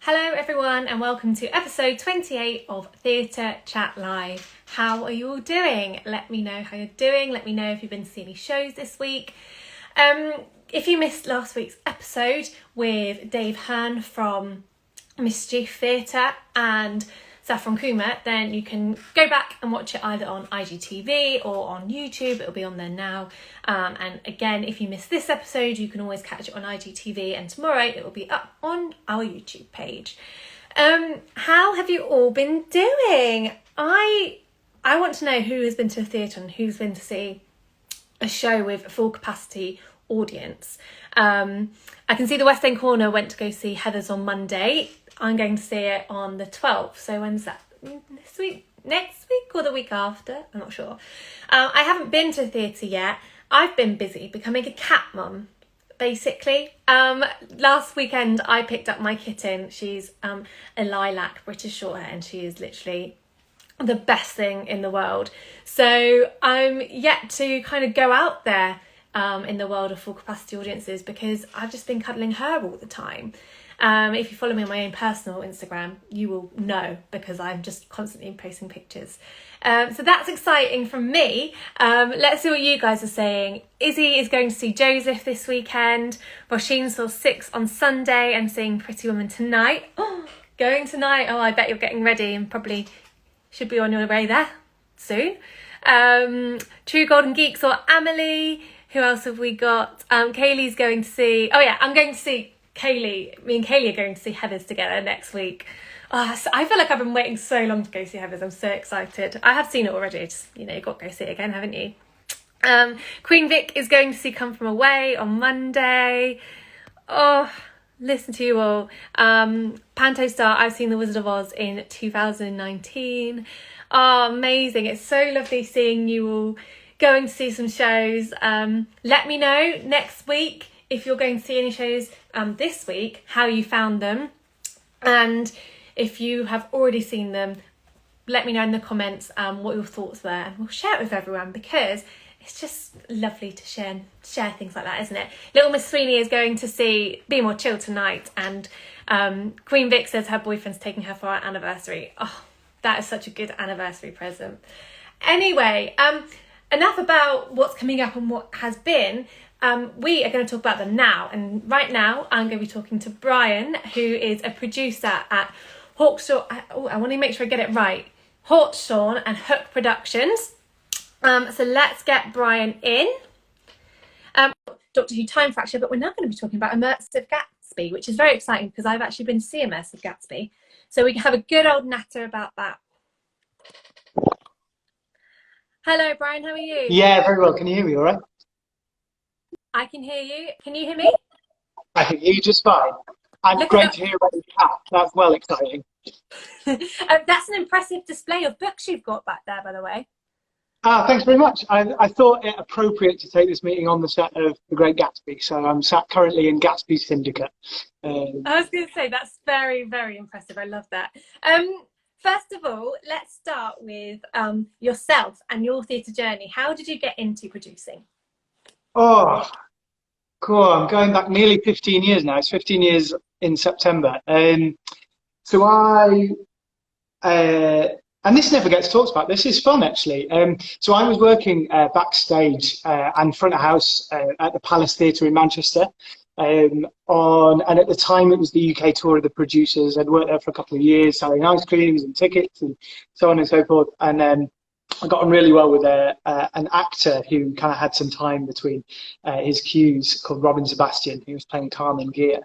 Hello everyone and welcome to episode 28 of Theatre Chat Live. How are you all doing? Let me know how you're doing. Let me know if you've been to see any shows this week. If you missed last week's episode with Dave Hearn from Immersive Theatre and Saffron Kuma, then you can go back and watch it either on IGTV or on YouTube. It'll be on there now. And again, if you missed this episode, you can always catch it on IGTV, and tomorrow it will be up on our YouTube page. How have you all been doing? I want to know who has been to a theatre and who's been to see a show with a full capacity audience. I can see the West End Corner went to go see Heathers on Monday. I'm going to see it on the 12th. So when's that? This week? Next week or the week after? I'm not sure. I haven't been to a theatre yet. I've been busy becoming a cat mum, basically. Last weekend I picked up my kitten. She's a lilac British Shorthair and she is literally the best thing in the world. So I'm yet to kind of go out there in the world of full capacity audiences because I've just been cuddling her all the time. If you follow me on my own personal Instagram, you will know because I'm just constantly posting pictures. So that's exciting from me. Let's see what you guys are saying. Izzy is going to see Joseph this weekend. Roisin saw Six on Sunday and seeing Pretty Woman tonight. Oh, going tonight. Oh, I bet you're getting ready and probably should be on your way there soon. True Golden Geek saw Amelie. Who else have we got? Kaylee's going to see... Oh yeah, I'm going to see... Kaylee, me and Kaylee are going to see Heathers together next week. Oh, so I feel like I've been waiting so long to go see Heathers. I'm so excited. I have seen it already. Just, you've got to go see it again, haven't you? Queen Vic is going to see Come From Away on Monday. Oh, listen to you all. Panto Star, I've seen The Wizard of Oz in 2019. Oh, amazing. It's so lovely seeing you all going to see some shows. Let me know next week if you're going to see any shows this week, how you found them. And if you have already seen them, let me know in the comments what your thoughts were, and we'll share it with everyone because it's just lovely to share things like that, isn't it? Little Miss Sweeney is going to see Be More Chill tonight, and Queen Vic says her boyfriend's taking her for our anniversary. Oh, that is such a good anniversary present. Anyway, enough about what's coming up and what has been. We are going to talk about them now, and right now I'm going to be talking to Brian, who is a producer at Hartshorn. I want to make sure I get it right. Hartshorn and Hook Productions. So let's get Brian in. Doctor Who Time Fracture, but we're now going to be talking about Immersive Gatsby, which is very exciting because I've actually been to see Immersive Gatsby. So we can have a good old natter about that. Hello, Brian. How are you? Yeah, very well. Can you hear me all right? I can hear you. Can you hear me? I can hear you just fine. And great to hear about the cat. That's well exciting. That's an impressive display of books you've got back there, by the way. Thanks very much. I thought it appropriate to take this meeting on the set of The Great Gatsby. So I'm sat currently in Gatsby's Syndicate. I was going to say, that's very, very impressive. I love that. First of all, let's start with yourself and your theatre journey. How did you get into producing? Oh, cool. I'm going back nearly 15 years now. It's 15 years in September. So and this never gets talked about. This is fun, actually. So I was working backstage and front of house at the Palace Theatre in Manchester. And at the time it was the UK tour of the producers. I'd worked there for a couple of years, selling ice creams and tickets and so on and so forth. And I got on really well with an actor who kind of had some time between his cues, called Robin Sebastian. He was playing Carmen Gear.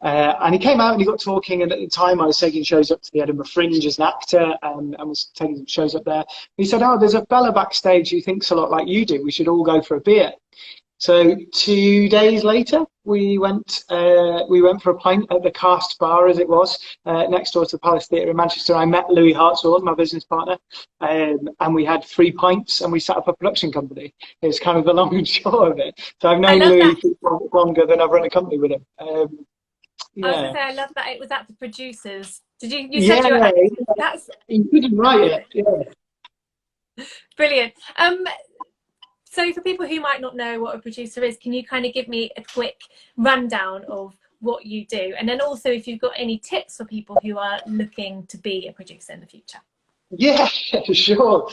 And he came out and he got talking, and at the time I was taking shows up to the Edinburgh Fringe as an actor, and was taking shows up there. He said, "Oh, there's a fella backstage who thinks a lot like you do. We should all go for a beer." So 2 days later, we went for a pint at the Cast Bar, as it was, next door to the Palace Theatre in Manchester. I met Louis Hartshorn, my business partner, and we had 3 pints and we set up a production company. It was kind of the long and short of it. So I've known Louis for longer than I've run a company with him. Yeah. I was going to say, I love that it was at the producers. Did you? You said you were, that's he didn't write it. Yeah. Brilliant. So for people who might not know what a producer is, can you kind of give me a quick rundown of what you do, and then also if you've got any tips for people who are looking to be a producer in the future. Yeah, sure.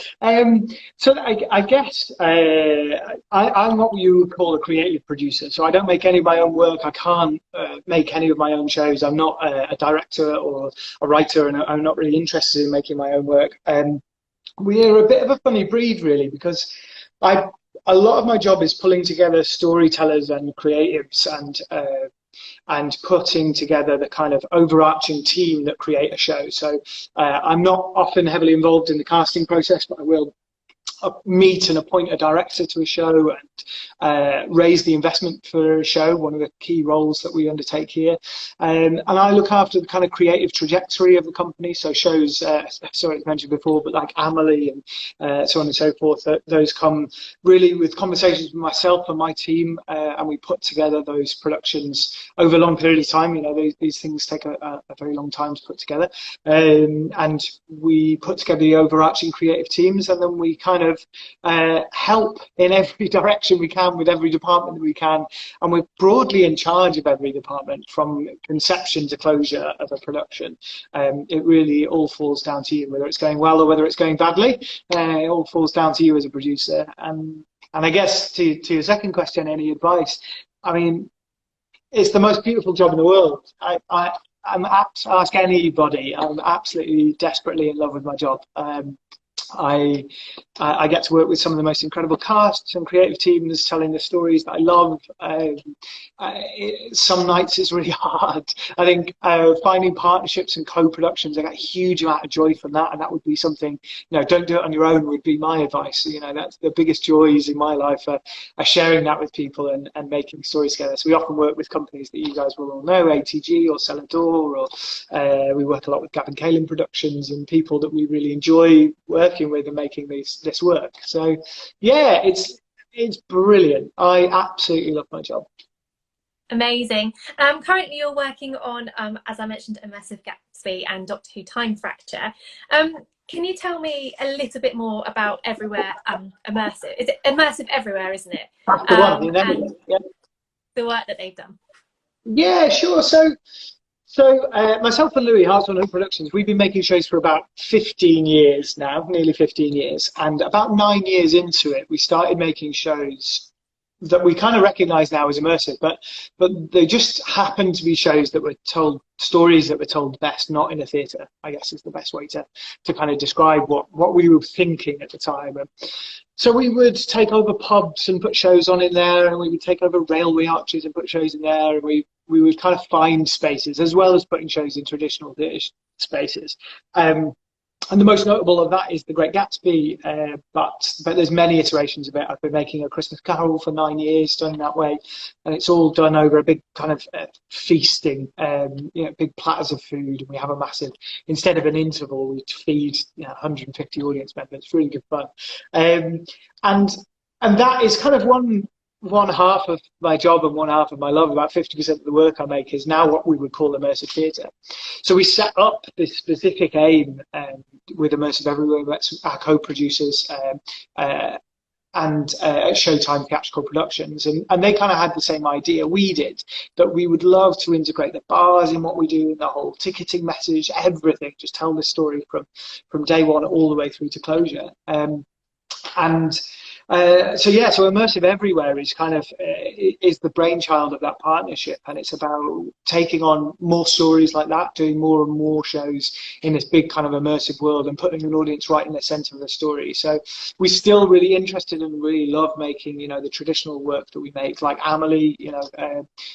So I guess I'm what you would call a creative producer. So I don't make any of my own work. I can't make any of my own shows. I'm not a director or a writer, and I'm not really interested in making my own work. We're a bit of a funny breed, really, because I a lot of my job is pulling together storytellers and creatives and putting together the kind of overarching team that create a show. So I'm not often heavily involved in the casting process, but I will meet and appoint a director to a show and raise the investment for a show, one of the key roles that we undertake here. And I look after the kind of creative trajectory of the company. So shows, sorry, it's mentioned before, but like Amelie and so on and so forth, those come really with conversations with myself and my team, and we put together those productions over a long period of time. You know, these things take a very long time to put together. And we put together the overarching creative teams, and then we kind of help in every direction we can with every department that we can, and we're broadly in charge of every department from conception to closure of a production. It really all falls down to you, whether it's going well or whether it's going badly. It all falls down to you as a producer. And I guess to your second question, any advice? I mean, it's the most beautiful job in the world. Ask anybody. I'm absolutely desperately in love with my job. I get to work with some of the most incredible casts and creative teams telling the stories that I love. Some nights it's really hard. I think finding partnerships and co-productions, I get a huge amount of joy from that, and that would be something, you know, don't do it on your own would be my advice. You know, that's the biggest joys in my life are sharing that with people and making stories together. So we often work with companies that you guys will all know, ATG or Celador, or we work a lot with Gavin Kalin Productions and people that we really enjoy working with and making this work. So yeah, it's brilliant. I absolutely love my job. Amazing. Currently you're working on, as I mentioned, Immersive Gatsby and Doctor Who Time Fracture. Can you tell me a little bit more about Everywhere Immersive? Is it Immersive Everywhere, isn't it? That's the one, and yeah. the work that they've done. Yeah, sure. So myself and Louis, Hartshorn Productions, we've been making shows for about 15 years now, nearly 15 years. And about 9 years into it, we started making shows that we kind of recognize now as immersive, but they just happen to be shows that were told, stories that were told best, not in a theatre, I guess is the best way to kind of describe what we were thinking at the time. And so we would take over pubs and put shows on in there, and we would take over railway arches and put shows in there, and we would kind of find spaces as well as putting shows in traditional theatre spaces. And the most notable of that is the Great Gatsby, but there's many iterations of it. I've been making A Christmas Carol for 9 years, done that way, and it's all done over a big kind of feasting, you know, big platters of food, and we have a massive, instead of an interval, we feed 150 audience members. It's really good fun, and that is kind of one half of my job and one half of my love. About 50% of the work I make is now what we would call immersive theatre. So we set up this specific aim with Immersive Everywhere, that's our co-producers and Showtime Theatrical Productions, and they kind of had the same idea we did, that we would love to integrate the bars in what we do, the whole ticketing message, everything, just tell the story from day one all the way through to closure. So Immersive Everywhere is kind of is the brainchild of that partnership, and it's about taking on more stories like that, doing more and more shows in this big kind of immersive world and putting an audience right in the center of the story. So we're still really interested and really love making, you know, the traditional work that we make, like Amelie, you know,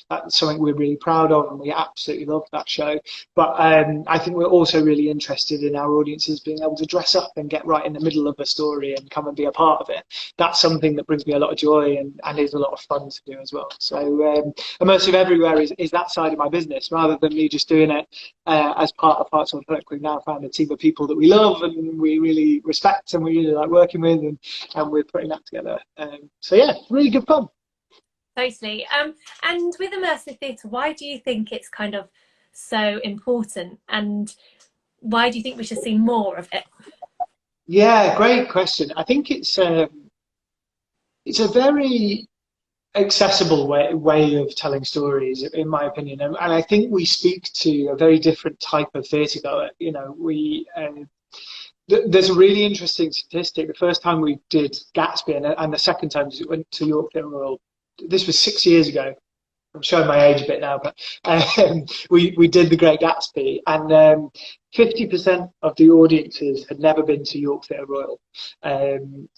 that's something we're really proud of, and we absolutely love that show. But I think we're also really interested in our audiences being able to dress up and get right in the middle of a story and come and be a part of it. That's something that brings me a lot of joy and is a lot of fun to do as well. So Immersive Everywhere is that side of my business, rather than me just doing it as part of Hartshorn. We've now found a team of people that we love and we really respect and we really like working with, and we're putting that together. So yeah, really good fun. Totally. And with immersive theatre, why do you think it's kind of so important, and why do you think we should see more of it? Yeah, great question. I think it's a very accessible way of telling stories, in my opinion. And I think we speak to a very different type of theatre goer. You know, there's a really interesting statistic. The first time we did Gatsby, and the second time we went to York Theatre Royal, this was 6 years ago. I'm showing my age a bit now, but we did the Great Gatsby, and 50% of the audiences had never been to York Theatre Royal.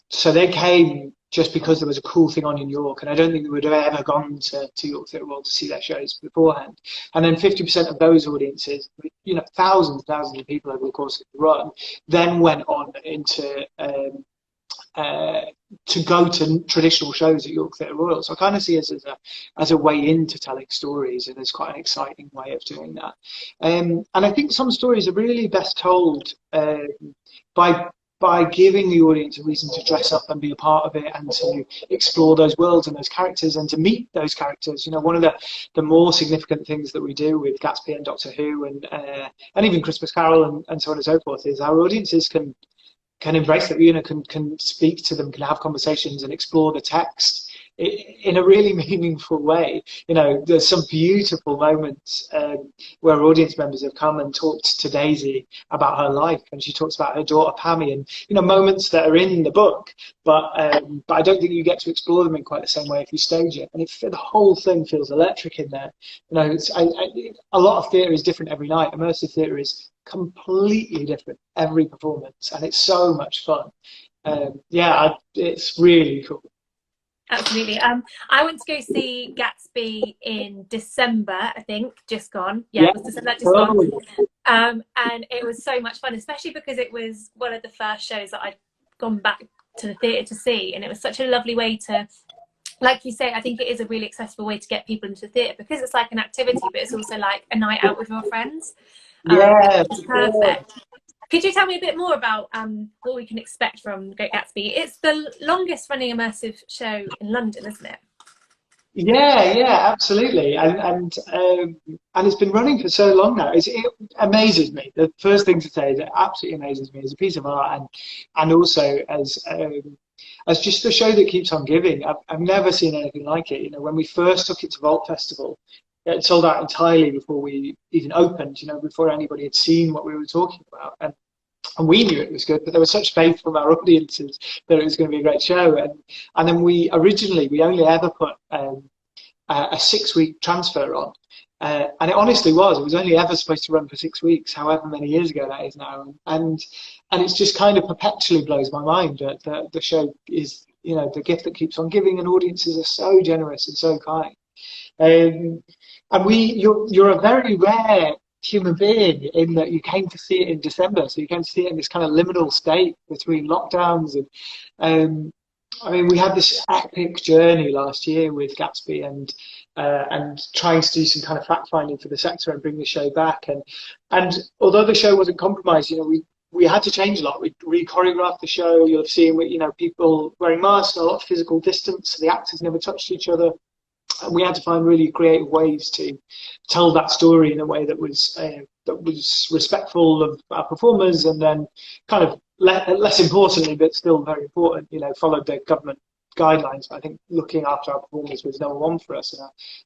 So they came just because there was a cool thing on in York, and I don't think they would have ever gone to York Theatre Royal to see their shows beforehand. And then 50% of those audiences, you know, thousands of people over the course of the run, then went on into to go to traditional shows at York Theatre Royal. So I kind of see it as a way into telling stories, and it's quite an exciting way of doing that. And I think some stories are really best told by giving the audience a reason to dress up and be a part of it, and to explore those worlds and those characters, and to meet those characters. You know, one of the more significant things that we do with Gatsby and Doctor Who and even Christmas Carol and so on and so forth is our audiences can embrace it, you know, can speak to them, can have conversations and explore the text in a really meaningful way. You know, there's some beautiful moments where audience members have come and talked to Daisy about her life, and she talks about her daughter Pammy, and, you know, moments that are in the book, but I don't think you get to explore them in quite the same way if you stage it. And the whole thing feels electric in there. You know, a lot of theatre is different every night. Immersive theatre is completely different every performance, and it's so much fun. It's really cool. Absolutely. I went to go see Gatsby in December, I think, just gone. Yeah, it was December, just gone. And it was so much fun, especially because it was one of the first shows that I'd gone back to the theatre to see, and it was such a lovely way to, like you say, I think it is a really accessible way to get people into the theatre, because it's like an activity, but it's also like a night out with your friends. It's perfect. Could you tell me a bit more about what we can expect from Great Gatsby? It's the longest running immersive show in London, isn't it? Yeah, absolutely. And it's been running for so long now. It amazes me. The first thing to say is it absolutely amazes me as a piece of art, and also as just a show that keeps on giving. I've never seen anything like it. You know, when we first took it to Vault Festival, it sold out entirely before we even opened, you know, before anybody had seen what we were talking about. And we knew it was good, but there was such faith from our audiences that it was going to be a great show. And then we only ever put a 6-week transfer on. And it honestly was. It was only ever supposed to run for 6 weeks, however many years ago that is now. And it's just kind of perpetually blows my mind that the show is, you know, the gift that keeps on giving, and audiences are so generous and so kind. And you're a very rare human being in that you came to see it in December, so you came to see it in this kind of liminal state between lockdowns. And I mean, we had this epic journey last year with Gatsby, and trying to do some kind of fact finding for the sector and bring the show back. And although the show wasn't compromised, you know, we had to change a lot. We re-choreographed the show. You'll have seen, you know, people wearing masks and a lot of physical distance. So the actors never touched each other. And we had to find really creative ways to tell that story in a way that was respectful of our performers, and then kind of less importantly, but still very important, you know, followed the government guidelines. I think looking after our performers was number one for us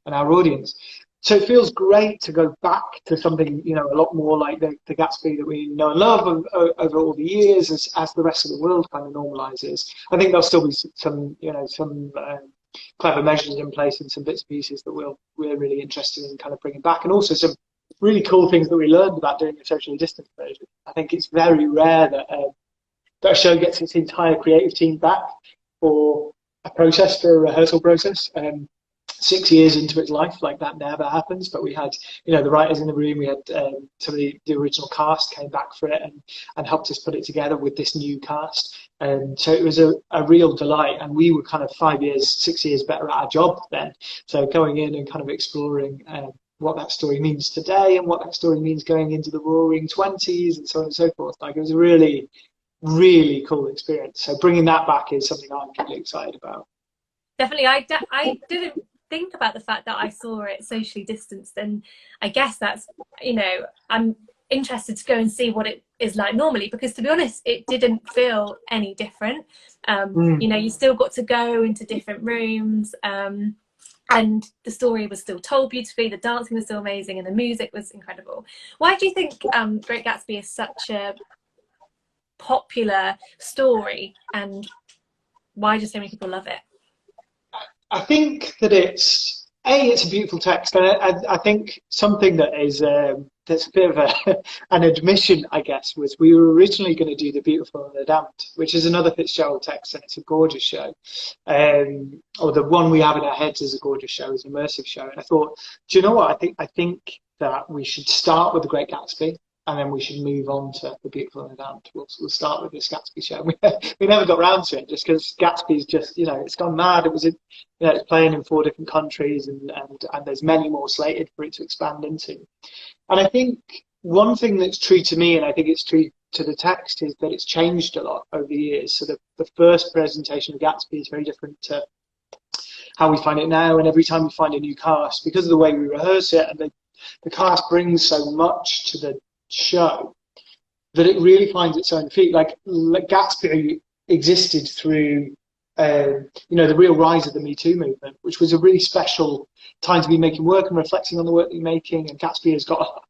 and our audience. So it feels great to go back to something, you know, a lot more like the Gatsby that we know and love over all the years, as the rest of the world kind of normalizes. I think there'll still be some clever measures in place and some bits and pieces that we're really interested in kind of bringing back, and also some really cool things that we learned about doing a socially distant version. I think it's very rare that a show gets its entire creative team back for a rehearsal process. 6 years into its life, like, that never happens. But we had, you know, the writers in the room. We had some of the original cast came back for it and helped us put it together with this new cast. So it was a real delight, and we were kind of 6 years better at our job then. So going in and kind of exploring what that story means today, and what that story means going into the Roaring '20s, and so on and so forth. Like, it was a really, really cool experience. So bringing that back is something I'm really excited about. Definitely. I didn't think about the fact that I saw it socially distanced, and I guess that's, you know, I'm interested to go and see what it is like normally, because to be honest, it didn't feel any different. You know, you still got to go into different rooms, and the story was still told beautifully, the dancing was still amazing, and the music was incredible. Why do you think Great Gatsby is such a popular story, and why do so many people love it? I think that it's a beautiful text, and I think something that is that's a bit of an admission, I guess, was we were originally going to do The Beautiful and the Damned, which is another Fitzgerald text, and it's a gorgeous show. Or the one we have in our heads is a gorgeous show, is an immersive show. And I thought, do you know what? I think that we should start with The Great Gatsby, and then we should move on to The Beautiful and the Damned. We'll start with this Gatsby show. We never got round to it, just because Gatsby's just, you know, it's gone mad. It was, it's playing in 4 different countries, and there's many more slated for it to expand into. And I think one thing that's true to me, and I think it's true to the text, is that it's changed a lot over the years. So the first presentation of Gatsby is very different to how we find it now. And every time we find a new cast, because of the way we rehearse it, and the cast brings so much to the show, that it really finds its own feet. Like Gatsby existed through the real rise of the Me Too movement, which was a really special time to be making work and reflecting on the work that you're making. And Gatsby has got,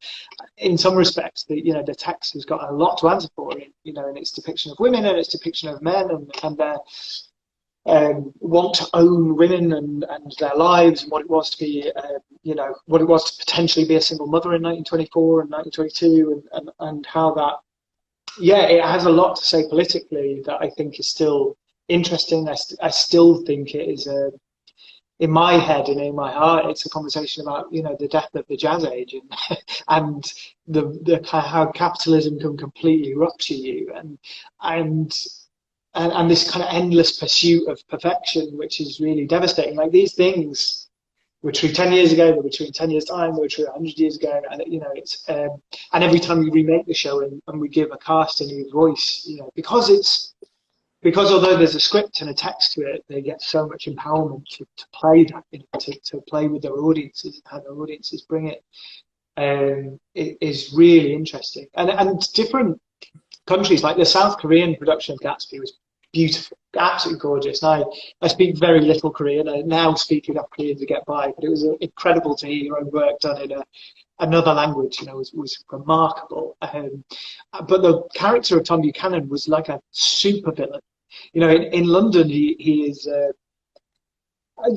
in some respects, the text has got a lot to answer for, in its depiction of women and its depiction of men, and their want to own women and their lives, and what it was to be, what it was to potentially be a single mother in 1924 and 1922, and how that, it has a lot to say politically that I think is still interesting. I still think it is in my head and in my heart, it's a conversation about the death of the jazz age, and the how capitalism can completely rupture you, and this kind of endless pursuit of perfection, which is really devastating. Like, these things were true 10 years ago, they were true in 10 years time, they were true 100 years ago, and it's and every time we remake the show and we give a cast a new voice, because although there's a script and a text to it, they get so much empowerment to play that, to play with their audiences and how their audiences bring it. It is really interesting. And different countries, like the South Korean production of Gatsby was beautiful, absolutely gorgeous. And I speak very little Korean. I now speak enough Korean to get by, but it was incredible to hear your own work done in another language, was remarkable. But the character of Tom Buchanan was like a super villain. In London, he is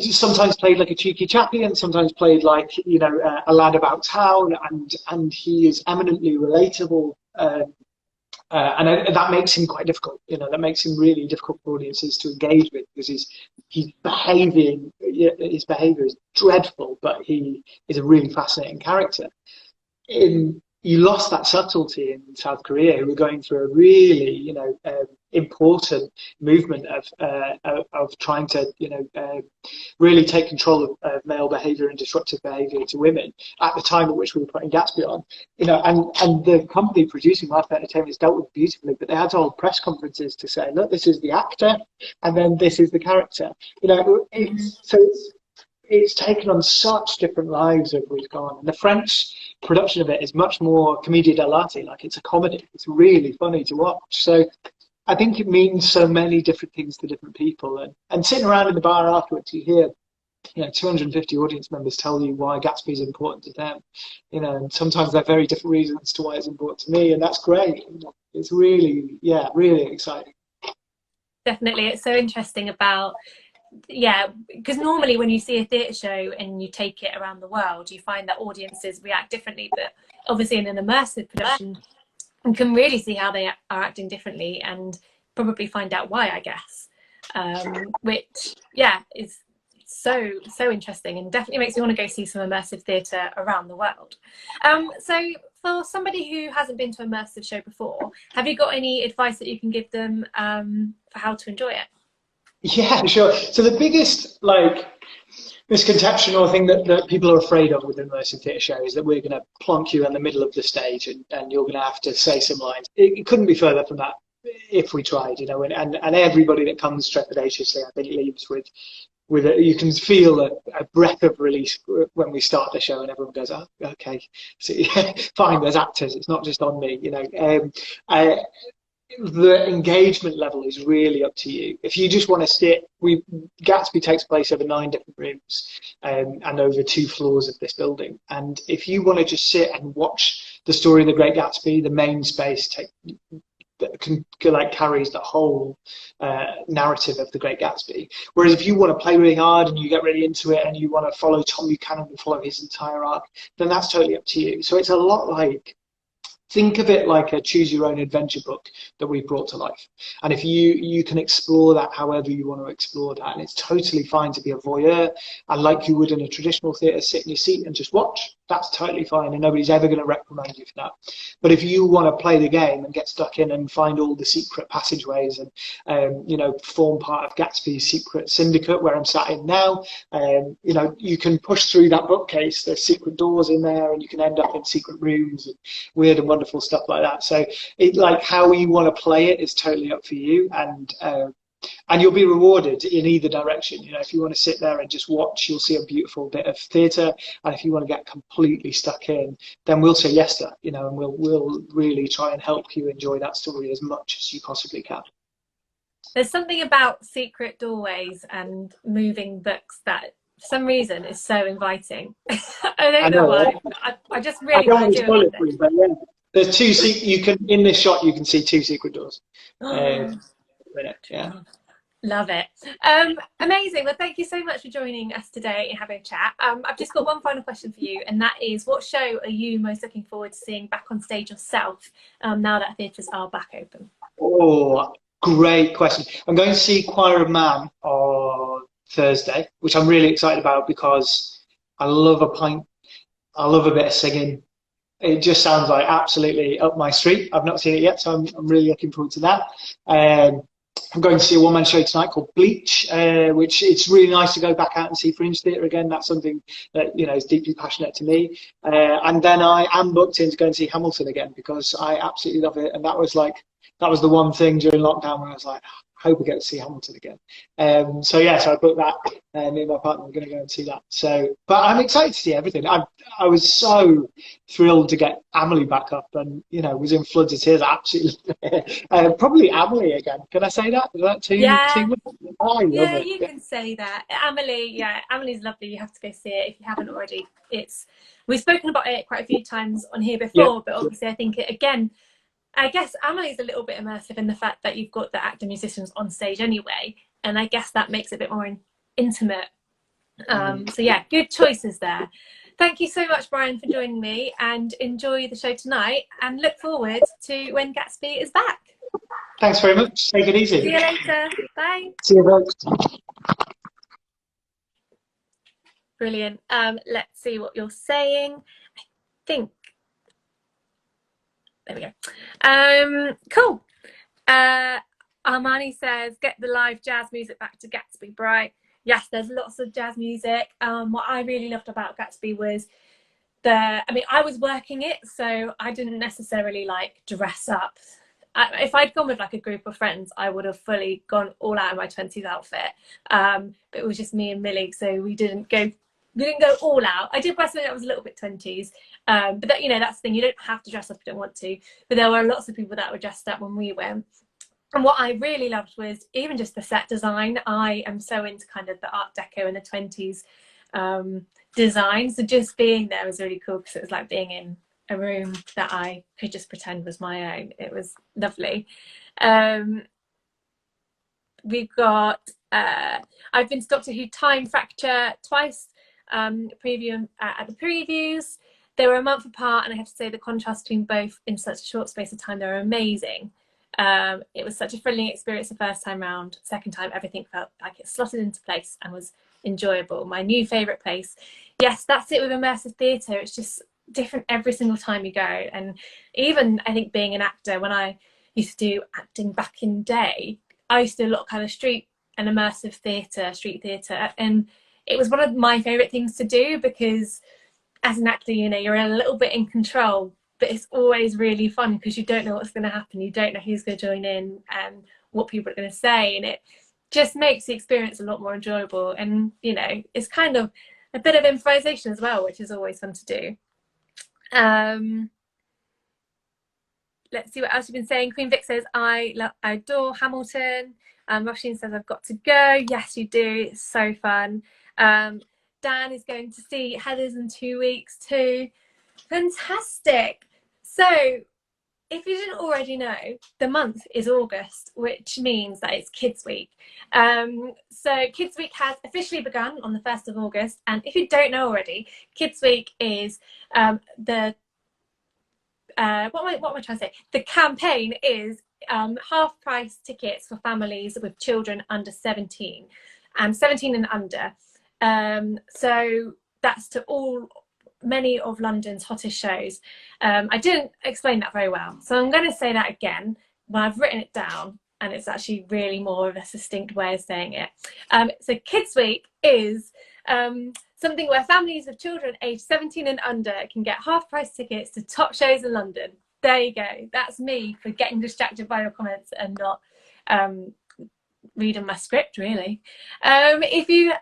sometimes played like a cheeky chappie, and sometimes played like a lad about town, and he is eminently relatable, and that makes him quite difficult. That makes him really difficult for audiences to engage with, because his behaviour is dreadful, but he is a really fascinating character. You lost that subtlety in South Korea, who were going through a really, important movement of trying to, really take control of male behaviour and disruptive behaviour to women at the time at which we were putting Gatsby on, and the company producing Life Entertainment has dealt with it beautifully, but they had to hold press conferences to say, look, this is the actor, and then this is the character, it's taken on such different lives as we've gone. And the French production of it is much more comédie dell'arte, like it's a comedy. It's really funny to watch. So I think it means so many different things to different people. And sitting around in the bar afterwards, you hear 250 audience members tell you why Gatsby is important to them. And sometimes they're very different reasons to why it's important to me, and that's great. It's really, really exciting. Definitely, it's so interesting about. Because normally when you see a theatre show and you take it around the world, you find that audiences react differently, but obviously in an immersive production you can really see how they are acting differently, and probably find out why, I guess, which is so interesting, and definitely makes me want to go see some immersive theatre around the world. So for somebody who hasn't been to an immersive show before, have you got any advice that you can give them for how to enjoy it? Yeah, sure. So the biggest misconception or thing that people are afraid of with an immersive theatre show is that we're going to plonk you in the middle of the stage and you're going to have to say some lines. It couldn't be further from that if we tried, and everybody that comes trepidatiously, I think, leaves with with it. You can feel a breath of release when we start the show, and everyone goes, "Oh, okay, so, fine. There's actors. It's not just on me." The engagement level is really up to you. If you just want to sit, Gatsby takes place over 9 different rooms, and over 2 floors of this building. And if you want to just sit and watch the story of the Great Gatsby, the main space carries the whole narrative of the Great Gatsby. Whereas if you want to play really hard and you get really into it and you want to follow Tom Buchanan and follow his entire arc, then that's totally up to you. So it's a lot like, think of it like a choose your own adventure book that we brought to life. And if you can explore that however you want to explore that, and it's totally fine to be a voyeur, and like you would in a traditional theatre, sit in your seat and just watch. That's totally fine, and nobody's ever going to reprimand you for that. But if you want to play the game and get stuck in and find all the secret passageways and form part of Gatsby's secret syndicate where I'm sat in now, you can push through that bookcase. There's secret doors in there, and you can end up in secret rooms and weird and wonderful stuff like that. So how you want to play it is totally up for you, and you'll be rewarded in either direction. If you want to sit there and just watch, you'll see a beautiful bit of theatre, and if you want to get completely stuck in, then we'll say yes to that, and we'll really try and help you enjoy that story as much as you possibly can. There's something about secret doorways and moving books that for some reason is so inviting. I don't know why. I just really want to do it. But yeah, there's 2 you can, in this shot you can see 2 secret doors. Yeah. Love it. Amazing. Well, thank you so much for joining us today and having a chat. I've just got one final question for you, and that is, what show are you most looking forward to seeing back on stage yourself now that theatres are back open? Oh, great question. I'm going to see Choir of Man on Thursday, which I'm really excited about because I love a pint. I love a bit of singing. It just sounds like absolutely up my street. I've not seen it yet, so I'm really looking forward to that. I'm going to see a one-man show tonight called Bleach, which it's really nice to go back out and see Fringe Theatre again. That's something that is deeply passionate to me. And then I am booked in to go and see Hamilton again because I absolutely love it. And that was the one thing during lockdown where I was like, I hope we get to see Hamilton again. So I booked that. Me and my partner were going to go and see that. So, but I'm excited to see everything. I was so thrilled to get Amelie back up, and was in floods of tears. Absolutely, probably Amelie again. Can I say that? Is that too? You can say that. Amelie's lovely. You have to go see it if you haven't already. We've spoken about it quite a few times on here before, but obviously I think I guess Amelie's a little bit immersive in the fact that you've got the actor musicians on stage anyway, and I guess that makes it a bit more intimate. Good choices there. Thank you so much, Brian, for joining me, and enjoy the show tonight, and look forward to when Gatsby is back. Thanks very much. Take it easy. See you later. Bye. See you, folks. Brilliant. Let's see what you're saying. I think. There we go. Cool. Armani says, get the live jazz music back to Gatsby, Bright. Yes, there's lots of jazz music. What I really loved about Gatsby was I was working it, so I didn't necessarily dress up. If I'd gone with a group of friends, I would have fully gone all out in my 20s outfit. But it was just me and Millie, so we didn't go all out. I did wear something that was a little bit 20s, but that's the thing. You don't have to dress up if you don't want to. But there were lots of people that were dressed up when we went. And what I really loved was even just the set design. I am so into kind of the Art Deco in the 20s design. So just being there was really cool because it was like being in a room that I could just pretend was my own. It was lovely. We've got, I've been to Doctor Who Time Fracture twice, preview at the previews. They were a month apart, and I have to say the contrast between both in such a short space of time, they were amazing. It was such a thrilling experience the first time round. Second time, everything felt like it slotted into place and was enjoyable. My new favourite place. Yes, that's it with immersive theatre. It's just different every single time you go. And even, I think, being an actor, when I used to do acting back in the day, I used to do a lot of kind of street and immersive theatre, street theatre. And it was one of my favourite things to do because as an actor, you're a little bit in control. But it's always really fun because you don't know what's going to happen. You don't know who's going to join in and what people are going to say. And just makes the experience a lot more enjoyable. And, you know, it's kind of a bit of improvisation as well, which is always fun to do. Let's see what else you've been saying. Queen Vic says, I adore Hamilton. Roisin says, I've got to go. Yes, you do. It's so fun. Dan is going to see Heathers in 2 weeks too. Fantastic. So if you didn't already know, the month is August, which means that it's Kids Week. So Kids Week has officially begun on the 1st of August. And if you don't know already, Kids Week is what am I trying to say? The campaign is half price tickets for families with children under 17, 17 and under. So that's to many of London's hottest shows. I didn't explain that very well, so I'm going to say that again when I've written it down, and it's actually really more of a succinct way of saying it. So Kids Week is something where families with children aged 17 and under can get half price tickets to top shows in London. There you go. That's me for getting distracted by your comments and not reading my script, really. If you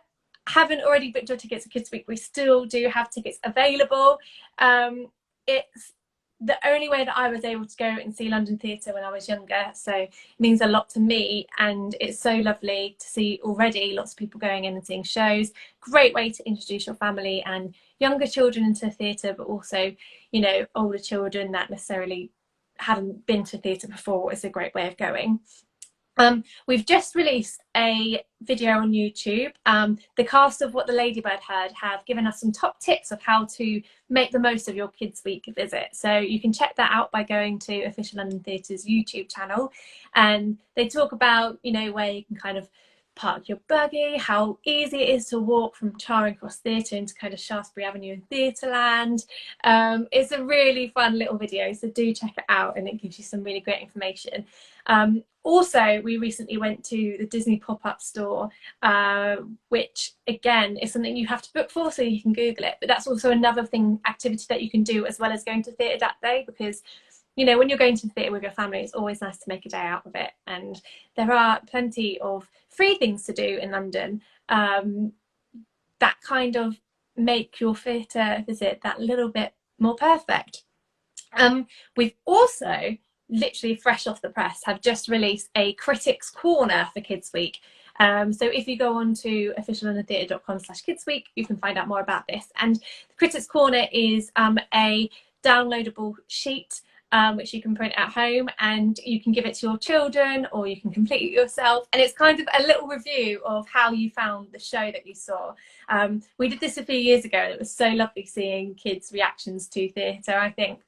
haven't already booked your tickets for Kids Week, we still do have tickets available. It's the only way that I was able to go and see London Theatre when I was younger, so it means a lot to me, and it's so lovely to see already lots of people going in and seeing shows. Great way to introduce your family and younger children into theatre, but also, you know, older children that necessarily hadn't been to theatre before. It's a great way of going. We've just released a video on YouTube. The cast of What the Ladybird Heard have given us some top tips of how to make the most of your Kids Week visit. So you can check that out by going to Official London Theatre's YouTube channel. And they talk about, you know, where you can kind of park your buggy, how easy it is to walk from Charing Cross Theatre into kind of Shaftesbury Avenue and Theatreland. It's a really fun little video, so do check it out, and it gives you some really great information. Also, we recently went to the Disney pop-up store, which again is something you have to book for, so you can Google it. But that's also another activity that you can do as well as going to theatre that day, because, you know, when you're going to the theatre with your family, it's always nice to make a day out of it. And there are plenty of free things to do in London that kind of make your theatre visit that little bit more perfect. We've also, literally fresh off the press, have just released a Critics Corner for Kids Week. So if you go on to officiallondontheatre.com/kidsweek, you can find out more about this. And the Critics Corner is a downloadable sheet which you can print at home, and you can give it to your children or you can complete it yourself, and it's kind of a little review of how you found the show that you saw. We did this a few years ago, and it was so lovely seeing kids' reactions to theatre. I think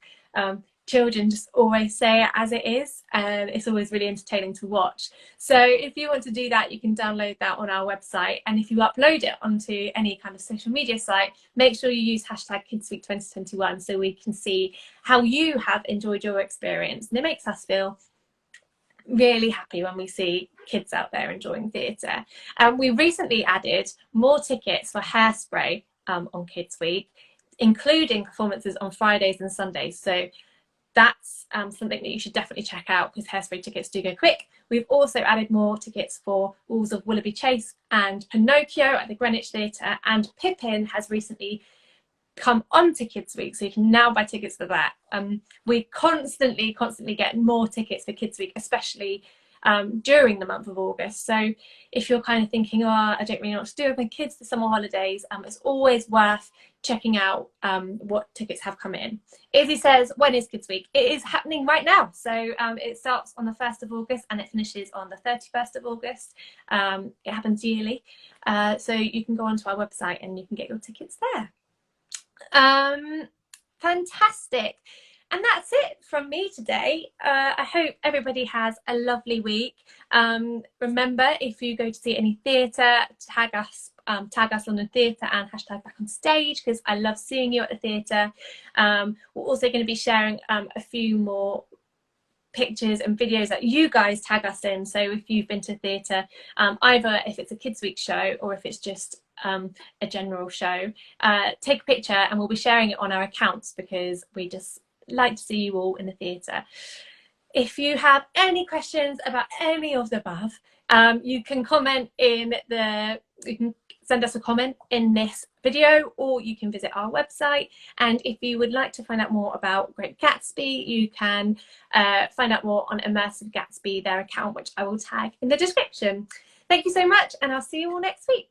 children just always say it as it is, and it's always really entertaining to watch. So if you want to do that, you can download that on our website, and if you upload it onto any kind of social media site, make sure you use #KidsWeek2021 so we can see how you have enjoyed your experience. And it makes us feel really happy when we see kids out there enjoying theatre. We recently added more tickets for Hairspray on Kids Week, including performances on Fridays and Sundays. So that's something that you should definitely check out, because Hairspray tickets do go quick. We've also added more tickets for Wolves of Willoughby Chase and Pinocchio at the Greenwich Theatre, and Pippin has recently come onto Kids Week, so you can now buy tickets for that. We constantly get more tickets for Kids Week, especially during the month of August. So if you're kind of thinking, oh, I don't really know what to do with my kids for summer holidays, it's always worth checking out what tickets have come in. Izzy says, when is Kids Week? It is happening right now. So it starts on the 1st of August and it finishes on the 31st of August. It happens yearly. So you can go onto our website and you can get your tickets there. Fantastic. And that's it from me today. I hope everybody has a lovely week. Remember, if you go to see any theatre, tag us London Theatre and #back on stage, because I love seeing you at the theatre. We're also going to be sharing a few more pictures and videos that you guys tag us in. So if you've been to theatre, either if it's a Kids Week show or if it's just a general show, take a picture and we'll be sharing it on our accounts, because we just like to see you all in the theatre. If you have any questions about any of the above, You can comment in you can send us a comment in this video, or you can visit our website. And if you would like to find out more about Great Gatsby, you can find out more on Immersive Gatsby, their account, which I will tag in the description. Thank you so much, and I'll see you all next week.